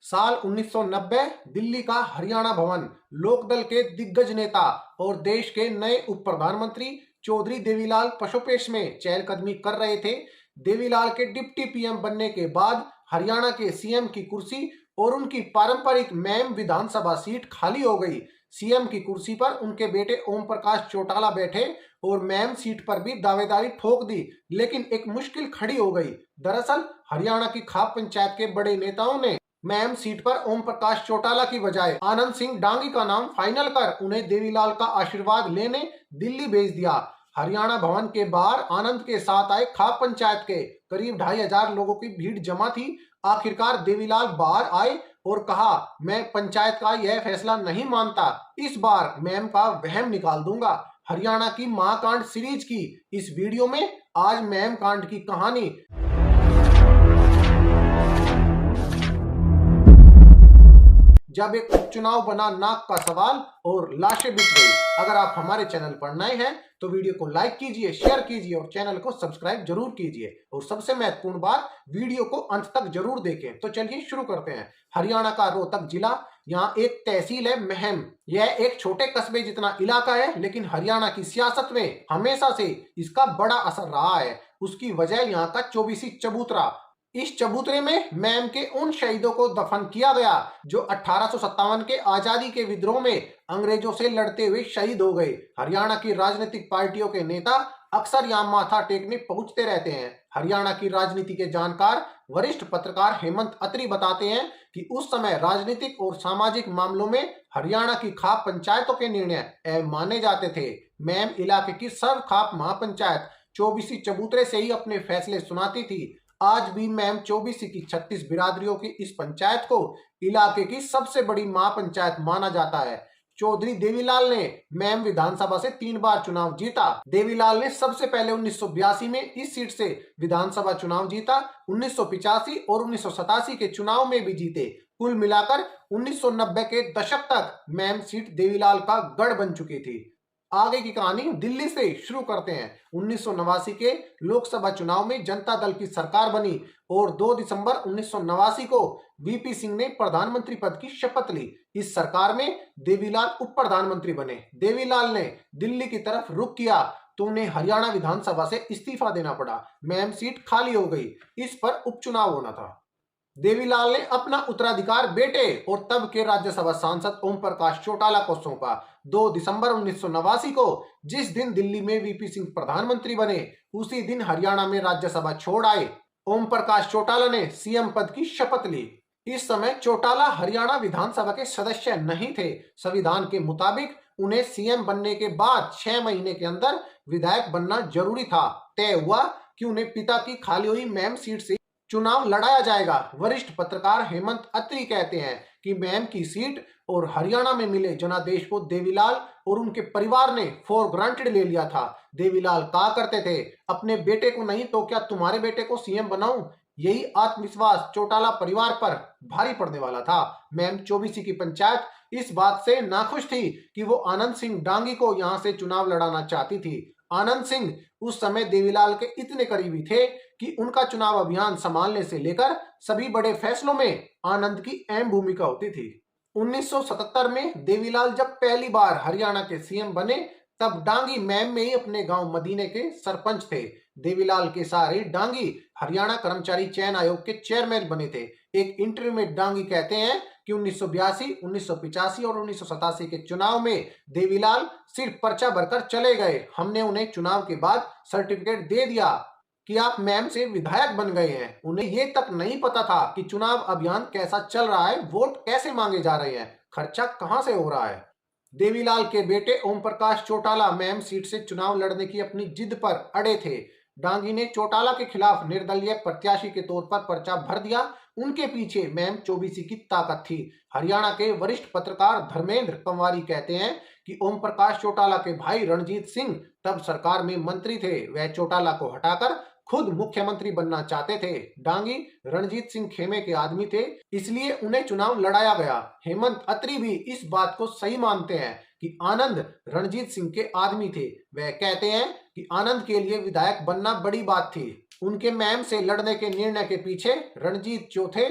साल 1990 दिल्ली का हरियाणा भवन लोकदल के दिग्गज नेता और देश के नए उप प्रधानमंत्री चौधरी देवीलाल पशोपेश में चहलकदमी कर रहे थे। देवीलाल के डिप्टी पीएम बनने के बाद हरियाणा के सीएम की कुर्सी और उनकी पारंपरिक मैम विधानसभा सीट खाली हो गई। सीएम की कुर्सी पर उनके बेटे ओम प्रकाश चौटाला बैठे और मैम सीट पर भी दावेदारी ठोक दी, लेकिन एक मुश्किल खड़ी हो गई। दरअसल हरियाणा की खाप पंचायत के बड़े नेताओं ने मैम सीट पर ओम प्रकाश चौटाला की बजाय आनंद सिंह डांगी का नाम फाइनल कर उन्हें देवीलाल का आशीर्वाद लेने दिल्ली भेज दिया। हरियाणा भवन के बाहर आनंद के साथ आए खाप पंचायत के करीब 2500 लोगों की भीड़ जमा थी। आखिरकार देवीलाल बाहर आए और कहा, मैं पंचायत का यह फैसला नहीं मानता, इस बार मैम का वहम निकाल दूंगा। हरियाणा की महाकांड सीरीज की इस वीडियो में आज मैम कांड की कहानी। जब एक उपचुनाव बना नाक का सवाल और लाशें बिक गई। अगर आप हमारे चैनल पर नए हैं तो वीडियो को लाइक कीजिए, शेयर कीजिए और चैनल को सब्सक्राइब जरूर कीजिए। और सबसे महत्वपूर्ण बात, वीडियो को अंत तक जरूर देखें। तो चलिए शुरू करते हैं। हरियाणा का रोहतक जिला, यहाँ एक तहसील है महम। यह एक छोटे कस्बे जितना इलाका है, लेकिन हरियाणा की सियासत में हमेशा से इसका बड़ा असर रहा है। उसकी वजह यहाँ का 24वीं चबूतरा। इस चबूतरे में मैम के उन शहीदों को दफन किया गया जो 1857 के आजादी के विद्रोह में अंग्रेजों से लड़ते हुए शहीद हो गए। हरियाणा की राजनीतिक पार्टियों के नेता अक्सर यहाँ माथा टेकने पहुंचते रहते हैं। हरियाणा की राजनीति के जानकार वरिष्ठ पत्रकार हेमंत अत्री बताते हैं कि उस समय राजनीतिक और सामाजिक मामलों में हरियाणा की खाप पंचायतों के निर्णय अहम माने जाते थे। मैम इलाके की सर्व खाप महापंचायत 24वीं चबूतरे से ही अपने फैसले सुनाती थी। आज भी मैम 24 की 36 बिरादरियों की इस पंचायत को इलाके की सबसे बड़ी महापंचायत माना जाता है। चौधरी देवीलाल ने मैम विधानसभा से 3 बार चुनाव जीता। देवीलाल ने सबसे पहले 1982 में इस सीट से विधानसभा चुनाव जीता। 1985 और 1987 के चुनाव में भी जीते। कुल मिलाकर 1990 के दशक तक मैम सीट देवीलाल का गढ़ बन चुकी थी। आगे की कहानी दिल्ली से शुरू करते हैं। 1989 के लोकसभा चुनाव में जनता दल की सरकार बनी और 2 दिसंबर 1989 को वीपी सिंह ने प्रधानमंत्री पद की शपथ ली। इस सरकार में देवीलाल उप प्रधानमंत्री बने। देवीलाल ने दिल्ली की तरफ रुख किया तो उन्हें हरियाणा विधानसभा से इस्तीफा देना पड़ा। मैम सीट खाली हो गई। इस पर उपचुनाव होना था। देवीलाल ने अपना उत्तराधिकार बेटे और तब के राज्यसभा सांसद ओम प्रकाश चौटाला को सौंपा। 2 दिसंबर 1989 को जिस दिन दिल्ली में वीपी सिंह प्रधानमंत्री बने, उसी दिन हरियाणा में राज्यसभा छोड़ आए। ओम प्रकाश चौटाला ने सीएम पद की शपथ ली। इस समय चौटाला हरियाणा विधानसभा के सदस्य नहीं थे। संविधान के मुताबिक उन्हें सीएम बनने के बाद 6 महीने के अंदर विधायक बनना जरूरी था। तय हुआ कि उन्हें पिता की खाली हुई मैम सीट से चुनाव लड़ाया जाएगा। वरिष्ठ पत्रकार हेमंत अत्री कहते हैं कि मैम की सीट और हरियाणा में मिले जनादेश को देवीलाल और उनके परिवार ने फॉर ग्रांटेड ले लिया था। देवीलाल कहा करते थे, अपने बेटे को नहीं तो क्या तुम्हारे बेटे को सीएम बनाऊं। यही आत्मविश्वास चौटाला परिवार पर भारी पड़ने वाला था। मैम 24 की पंचायत इस बात से नाखुश थी कि वो आनंद सिंह डांगी को यहां से चुनाव लड़ाना चाहती थी। आनंद सिंह उस समय देवीलाल के इतने करीबी थे कि उनका चुनाव अभियान संभालने से लेकर सभी बड़े फैसलों में आनंद की अहम भूमिका होती थी। 1977 में देवीलाल जब पहली बार हरियाणा के सीएम बने, तब डांगी मैम में ही अपने गांव मदीने के सरपंच थे। देवीलाल के सारे डांगी हरियाणा कर्मचारी चयन आयोग के चेयरमैन बने थे। एक इंटरव्यू में डांगी कहते हैं कि 1982, 1985 और 1987 के चुनाव में देवीलाल सिर्फ पर्चा भरकर चले गए। हमने उन्हें चुनाव के बाद सर्टिफिकेट दे दिया कि आप मैम से विधायक बन गए हैं। उन्हें ये तक नहीं पता था कि चुनाव अभियान कैसा चल रहा है, वोट कैसे मांगे जा रहे हैं, खर्चा कहां से हो रहा है। देवीलाल के बेटे ओम प्रकाश चौटाला मैम सीट से चुनाव लड़ने की अपनी जिद पर अड़े थे। डांगी ने चौटाला के खिलाफ निर्दलीय प्रत्याशी के तौर पर पर्चा भर दिया। उनके पीछे मैम 24 की ताकत थी। हरियाणा के वरिष्ठ पत्रकार धर्मेंद्र कंवारी कहते हैं कि ओम प्रकाश चौटाला के भाई रणजीत सिंह तब सरकार में मंत्री थे। वह चौटाला को हटाकर खुद मुख्यमंत्री बनना चाहते थे। डांगी रणजीत सिंह खेमे के आदमी थे, इसलिए उन्हें चुनाव लड़ाया गया। हेमंत अत्री भी इस बात को सही मानते हैं कि आनंद रणजीत सिंह के आदमी थे। वह कहते हैं कि आनंद के लिए विधायक बनना बड़ी बात थी। उनके मैम से लड़ने के निर्णय के पीछे रणजीत जो थे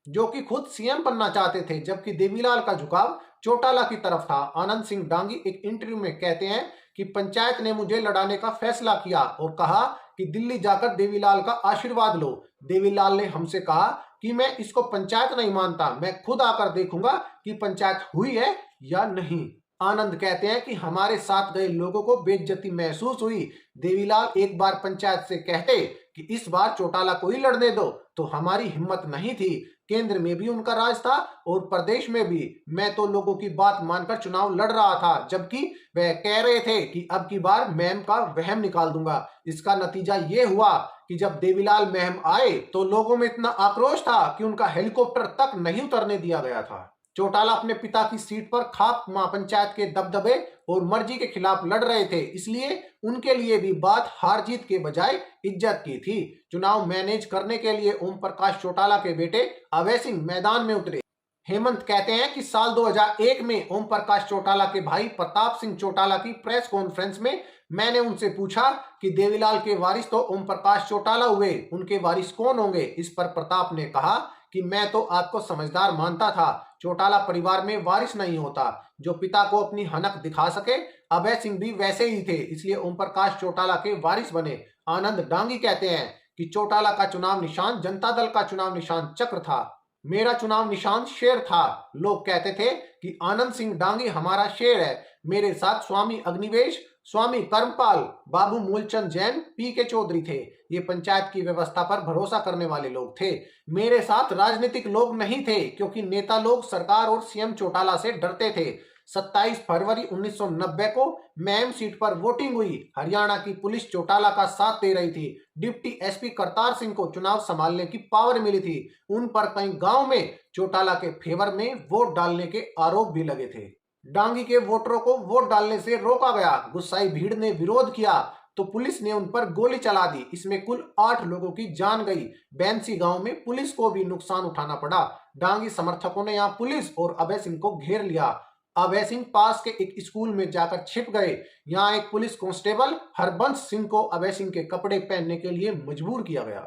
जो कि खुद सीएम बनना चाहते थे, जबकि देवीलाल का झुकाव चौटाला की तरफ था। आनंद सिंह डांगी एक इंटरव्यू में कहते हैं कि पंचायत ने मुझे लड़ाने का फैसला किया और कहा कि दिल्ली जाकर देवीलाल का आशीर्वाद लो। देवीलाल ने हमसे कहा कि मैं इसको पंचायत नहीं मानता, मैं खुद आकर देखूंगा कि पंचायत हुई है या नहीं। आनंद कहते हैं कि हमारे साथ गए लोगों को बेइज्जती महसूस हुई। देवीलाल एक बार पंचायत से कहते कि इस बार चौटाला को ही लड़ने दो, तो हमारी हिम्मत नहीं थी। केंद्र में भी उनका राज था और प्रदेश में भी। मैं तो लोगों की बात मानकर चुनाव लड़ रहा था, जबकि वह कह रहे थे कि अब की बार मैम का वहम निकाल दूंगा। इसका नतीजा ये हुआ कि जब देवीलाल महम आए तो लोगों में इतना आक्रोश था कि उनका हेलीकॉप्टर तक नहीं उतरने दिया गया था। चौटाला अपने पिता की सीट पर खाप महापंचायत के दबदबे और मर्जी के खिलाफ लड़ रहे थे, इसलिए उनके लिए भी बात हार जीत के बजाय इज्जत की थी। चुनाव मैनेज करने के लिए ओम प्रकाश चौटाला के बेटे अभय सिंह मैदान में उतरे। हेमंत कहते हैं कि साल 2001 में ओम प्रकाश चौटाला के भाई प्रताप सिंह चौटाला की प्रेस कॉन्फ्रेंस में मैंने उनसे पूछा कि देवीलाल के वारिस तो ओम प्रकाश चौटाला हुए, उनके वारिस कौन होंगे। इस पर प्रताप ने कहा कि मैं तो आपको समझदार मानता था, चौटाला परिवार में वारिस नहीं होता, जो पिता को अपनी हनक दिखा सके। अभय सिंह भी वैसे ही थे, इसलिए ओम प्रकाश चौटाला के वारिस बने। आनंद डांगी कहते हैं कि चौटाला का चुनाव निशान जनता दल का चुनाव निशान चक्र था, मेरा चुनाव निशान शेर था। लोग कहते थे कि आनंद सिंह डांगी हमारा शेर है। मेरे साथ स्वामी अग्निवेश, स्वामी कर्मपाल, बाबू मूलचंद जैन, पी के चौधरी थे। ये पंचायत की व्यवस्था पर भरोसा करने वाले लोग थे। मेरे साथ राजनीतिक लोग नहीं थे, क्योंकि नेता लोग सरकार और सीएम चौटाला से डरते थे। 27 फरवरी 1990 को मैम सीट पर वोटिंग हुई। हरियाणा की पुलिस चौटाला का साथ दे रही थी। डिप्टी एसपी करतार सिंह को चुनाव संभालने की पावर मिली थी। उन पर कई गांव में चौटाला के फेवर में वोट डालने के आरोप भी लगे थे। डांगी के वोटरों को वोट डालने से रोका गया। गुस्साई भीड़ ने विरोध किया तो पुलिस ने उन पर गोली चला दी। इसमें कुल 8 लोगों की जान गई। बैंसी गांव में पुलिस को भी नुकसान उठाना पड़ा। डांगी समर्थकों ने यहां पुलिस और अभय सिंह को घेर लिया। अभय सिंह पास के एक स्कूल में जाकर छिप गए। यहाँ एक पुलिस कांस्टेबल हरबंश सिंह को अभय सिंह के कपड़े पहनने के लिए मजबूर किया गया।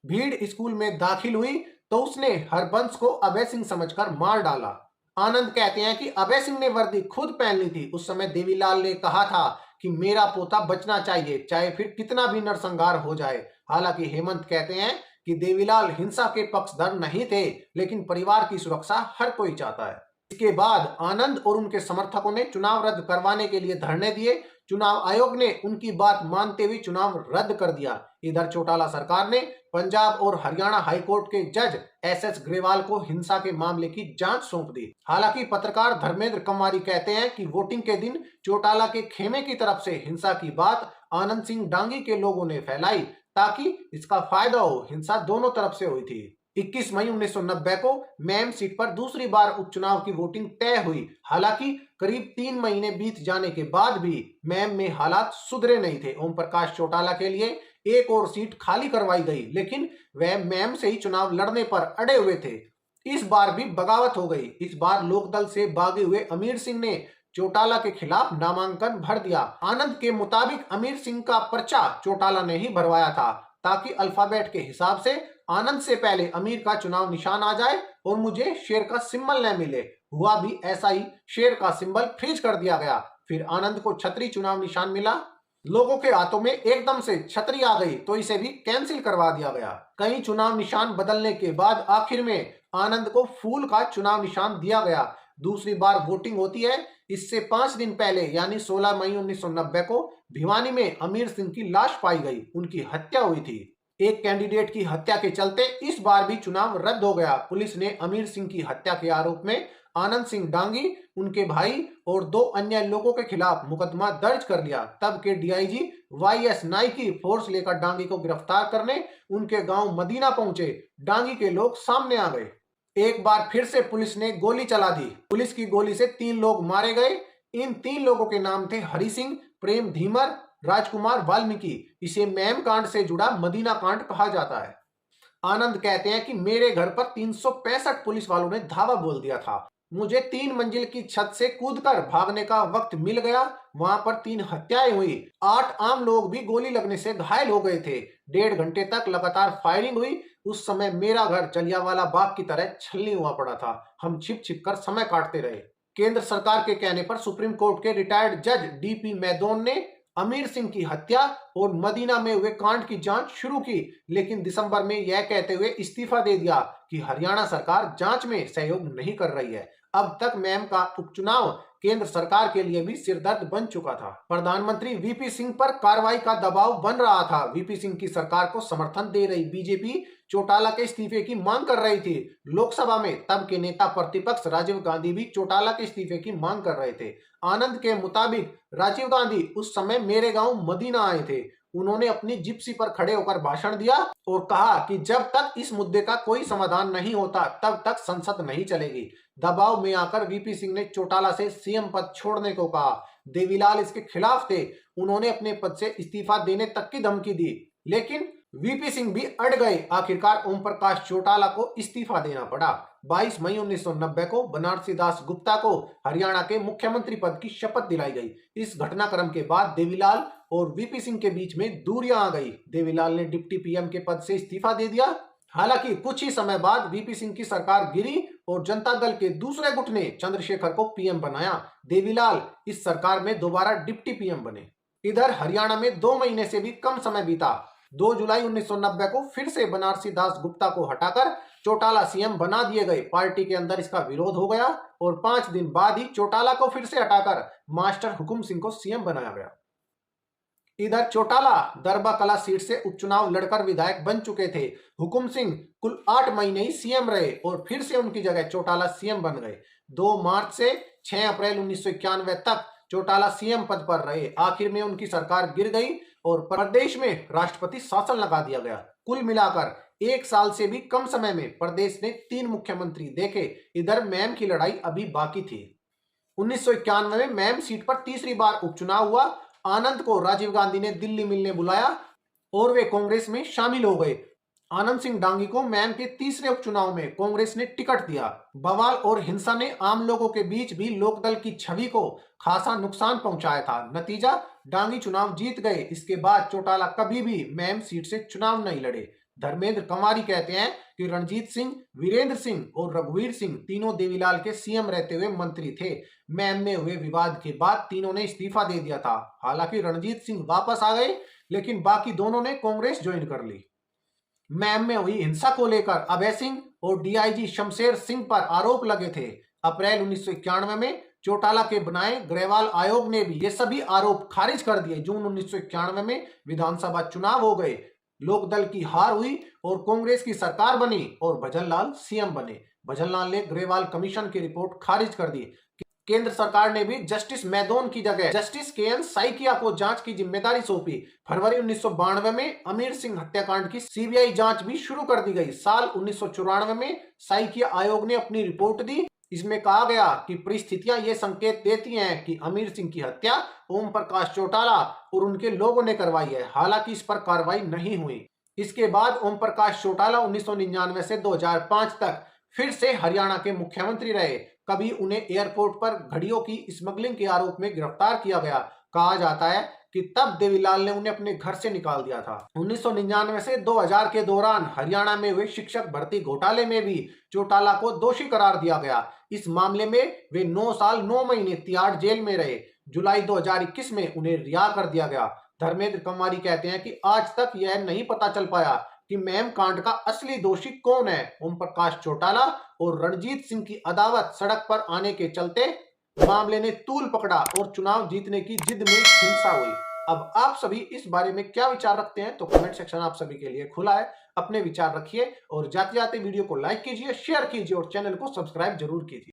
भीड़ स्कूल में दाखिल हुई तो उसने हरबंश को अभय सिंह समझकर मार डाला। आनंद कहते हैं कि अभय सिंह ने वर्दी खुद पहन ली थी। उस समय देवीलाल ने कहा था कि मेरा पोता बचना चाहिए, चाहे फिर कितना भी नरसंहार हो जाए। हालांकि हेमंत कहते हैं कि देवीलाल हिंसा के पक्षधर नहीं थे, लेकिन परिवार की सुरक्षा हर कोई चाहता है। इसके बाद आनंद और उनके समर्थकों ने चुनाव रद्द करवाने के लिए धरने दिए। चुनाव आयोग ने उनकी बात मानते हुए चुनाव रद्द कर दिया। इधर चौटाला सरकार ने पंजाब और हरियाणा हाईकोर्ट के जज एसएस ग्रेवाल को हिंसा के मामले की जांच सौंप दी। हालांकि पत्रकार धर्मेंद्र कंवारी कहते हैं कि वोटिंग के दिन चौटाला के खेमे की तरफ से हिंसा की बात आनंद सिंह डांगी के लोगों ने फैलाई, ताकि इसका फायदा हो। हिंसा दोनों तरफ से हुई थी। 21 मई 1990 को मैम सीट पर दूसरी बार उपचुनाव की वोटिंग तय हुई। हालांकि करीब 3 महीने बीत जाने के बाद भी मैम में हालात सुधरे नहीं थे। ओम प्रकाश चौटाला के लिए एक और सीट खाली करवाई गई, लेकिन वह मैम से ही चुनाव लड़ने पर अड़े हुए थे। इस बार भी बगावत हो गई। इस बार लोकदल से भागे हुए अमीर सिंह ने चौटाला के खिलाफ नामांकन भर दिया। आनंद के मुताबिक अमीर सिंह का पर्चा चौटाला ने ही भरवाया था, ताकि अल्फाबेट के हिसाब से आनंद से पहले अमीर का चुनाव निशान आ जाए और मुझे शेर का सिंबल न मिले। हुआ भी ऐसा ही, शेर का सिंबल फ्रीज कर दिया गया। फिर आनंद को छतरी चुनाव निशान मिला। लोगों के हाथों में एकदम से छतरी आ गई तो इसे भी कैंसिल करवा दिया गया। कई चुनाव निशान बदलने के बाद आखिर में आनंद को फूल का चुनाव निशान दिया गया। दूसरी बार वोटिंग होती है। इससे 5 दिन पहले यानी 16 मई 1990 को भिवानी में अमीर सिंह की लाश पाई गई। उनकी हत्या हुई थी। एक कैंडिडेट की हत्या के चलते इस बार भी चुनाव रद्द हो गया। पुलिस ने अमीर सिंह की हत्या के आरोप में आनंद सिंह डांगी, उनके भाई और 2 अन्य लोगों के खिलाफ मुकदमा दर्ज कर लिया। तब के डीआईजी वाईएस नाइकी फोर्स लेकर डांगी को गिरफ्तार करने उनके गांव मदीना पहुंचे। डांगी के लोग सामने आ गए। एक बार फिर से पुलिस ने गोली चला दी। पुलिस की गोली से 3 लोग मारे गए। इन 3 लोगों के नाम थे हरि सिंह, प्रेम धीमर, राजकुमार वाल्मीकि। इसे मैम कांड से जुड़ा मदीना कांड कहा जाता है। आनंद कहते हैं कि मेरे घर पर 365 पुलिस वालों ने धावा बोल दिया था। मुझे 3 मंजिल की छत से कूदकर भागने का वक्त मिल गया। वहां पर 3 हत्याएं हुई। 8 आम लोग भी गोली लगने से घायल हो गए थे। 1.5 घंटे तक लगातार फायरिंग हुई। उस समय मेरा घर जलियांवाला बाग की तरह छलनी हुआ पड़ा था। हम छिप छिप कर समय काटते रहे। केंद्र सरकार के कहने पर सुप्रीम कोर्ट के रिटायर्ड जज डीपी मैदोन ने अमीर सिंह की हत्या और मदीना में हुए कांड की जांच शुरू की, लेकिन दिसंबर में यह कहते हुए इस्तीफा दे दिया कि हरियाणा सरकार जांच में सहयोग नहीं कर रही है। अब तक मैम का उपचुनाव केंद्र सरकार के लिए भी सिरदर्द बन चुका था। प्रधानमंत्री वीपी सिंह पर कार्रवाई का दबाव बन रहा था। वीपी सिंह की सरकार को समर्थन दे रही बीजेपी चौटाला के इस्तीफे की मांग कर रही थी। लोकसभा में तब के नेता प्रतिपक्ष राजीव गांधी भी चौटाला के इस्तीफे की मांग कर रहे थे। आनंद के मुताबिक राजीव गांधी उस समय मेरे गांव मदीना आए थे। उन्होंने अपनी जिप्सी पर खड़े होकर भाषण दिया और कहा कि जब तक इस मुद्दे का कोई समाधान नहीं होता तब तक संसद नहीं चलेगी। दबाव में आकर वीपी सिंह ने चौटाला से सीएम पद छोड़ने को कहा। देवीलाल इसके खिलाफ थे। उन्होंने अपने पद से इस्तीफा देने तक की धमकी दी, लेकिन वीपी सिंह भी अड़ गए। आखिरकार ओम प्रकाश चौटाला को इस्तीफा देना पड़ा। 22 मई 1990 को बनारसी दास गुप्ता को हरियाणा के मुख्यमंत्री पद की शपथ दिलाई गई। इस घटनाक्रम के बाद देवीलाल और वीपी सिंह के बीच में दूरियां आ गई। देवीलाल ने डिप्टी पीएम के पद से इस्तीफा दे दिया। हालांकि कुछ ही समय बाद वीपी सिंह की सरकार गिरी और जनता दल के दूसरे गुट ने चंद्रशेखर को पीएम बनाया। देवीलाल इस सरकार में दोबारा डिप्टी पीएम बने। इधर हरियाणा में 2 महीने से भी कम समय बीता। 2 जुलाई 1990 को फिर से बनारसी दास गुप्ता को हटाकर चौटाला सीएम बना दिए गए। पार्टी के अंदर इसका विरोध हो गया और 5 दिन बाद ही चौटाला को फिर से हटाकर मास्टर हुकुम सिंह को सीएम बनाया गया। इधर चौटाला दरबा कला सीट से उपचुनाव लड़कर विधायक बन चुके थे। हुकुम सिंह कुल 8 महीने ही सीएम रहे और फिर से उनकी जगह चौटाला सीएम बन गए। 2 मार्च से 6 अप्रैल 1991 तक चौटाला सीएम पद पर रहे। आखिर में उनकी सरकार गिर गई और प्रदेश में राष्ट्रपति शासन लगा दिया गया। कुल मिलाकर 1 साल से भी कम समय में प्रदेश ने 3 मुख्यमंत्री देखे। इधर मैम की लड़ाई अभी बाकी थी। 1991 में मैम सीट पर तीसरी बार उपचुनाव हुआ। आनंद को राजीव गांधी ने दिल्ली मिलने बुलाया और वे कांग्रेस में शामिल हो गए। आनंद सिंह डांगी को मैम के तीसरे उपचुनाव में कांग्रेस ने टिकट दिया। बवाल और हिंसा ने आम लोगों के बीच भी लोकदल की छवि को खासा नुकसान पहुंचाया था। नतीजा, डांगी चुनाव जीत गए। इसके बाद चौटाला कभी भी मैम सीट से चुनाव नहीं लड़े। धर्मेंद्र कंवारी कहते हैं कि रणजीत सिंह, वीरेंद्र सिंह और रघुवीर सिंह तीनों देवीलाल के सीएम रहते हुए मंत्री थे। मैम में हुए विवाद के बाद तीनों ने इस्तीफा दे दिया था। हालांकि रणजीत सिंह वापस आ गए, लेकिन बाकी दोनों ने कांग्रेस ज्वाइन कर ली। मैम में हुई हिंसा को लेकर अभय सिंह और डीआईजी शमशेर सिंह पर आरोप लगे थे। अप्रैल 1991 में चौटाला के बनाए ग्रेवाल आयोग ने भी ये सभी आरोप खारिज कर दिए। जून 1991 में विधानसभा चुनाव हो गए। लोकदल की हार हुई और कांग्रेस की सरकार बनी और भजनलाल सीएम बने। भजनलाल ने ग्रेवाल कमीशन की रिपोर्ट खारिज कर दी। केंद्र सरकार ने भी जस्टिस मैदोन की जगह जस्टिस केएन साइकिया को जांच की जिम्मेदारी सौंपी। फरवरी 1992 में अमीर सिंह हत्याकांड की सीबीआई जांच भी शुरू कर दी गई। साल 1994 में साइकिया आयोग ने अपनी रिपोर्ट दी। इसमें कहा गया कि परिस्थितियां ये संकेत देती हैं कि अमीर सिंह की हत्या ओम प्रकाश चौटाला और उनके लोगों ने करवाई है। हालांकि इस पर कार्रवाई नहीं हुई। इसके बाद ओम प्रकाश चौटाला 1999 से 2005 तक फिर से हरियाणा के मुख्यमंत्री रहे। कभी उन्हें एयरपोर्ट पर घड़ियों की स्मगलिंग के आरोप में गिरफ्तार किया गया। कहा जाता है कि तब देवीलाल ने उन्हें अपने घर से निकाल दिया था। 1999 से 2000 के दौरान हरियाणा में हुए शिक्षक भर्ती घोटाले में भी चौटाला को दोषी करार दिया गया। इस मामले में वे 9 साल 9 महीने तिहाड़ जेल में रहे। जुलाई 2021 में उन्हें रिहा कर दिया गया। धर्मेंद्र कंवारी कहते हैं कि आज तक यह नहीं पता चल पाया कि मैम कांड का असली दोषी कौन है। ओम प्रकाश चौटाला और रणजीत सिंह की अदावत सड़क पर आने के चलते मामले ने तूल पकड़ा और चुनाव जीतने की जिद में हिंसा हुई। अब आप सभी इस बारे में क्या विचार रखते हैं, तो कमेंट सेक्शन आप सभी के लिए खुला है। अपने विचार रखिए और जाते जाते वीडियो को लाइक कीजिए, शेयर कीजिए और चैनल को सब्सक्राइब जरूर कीजिए।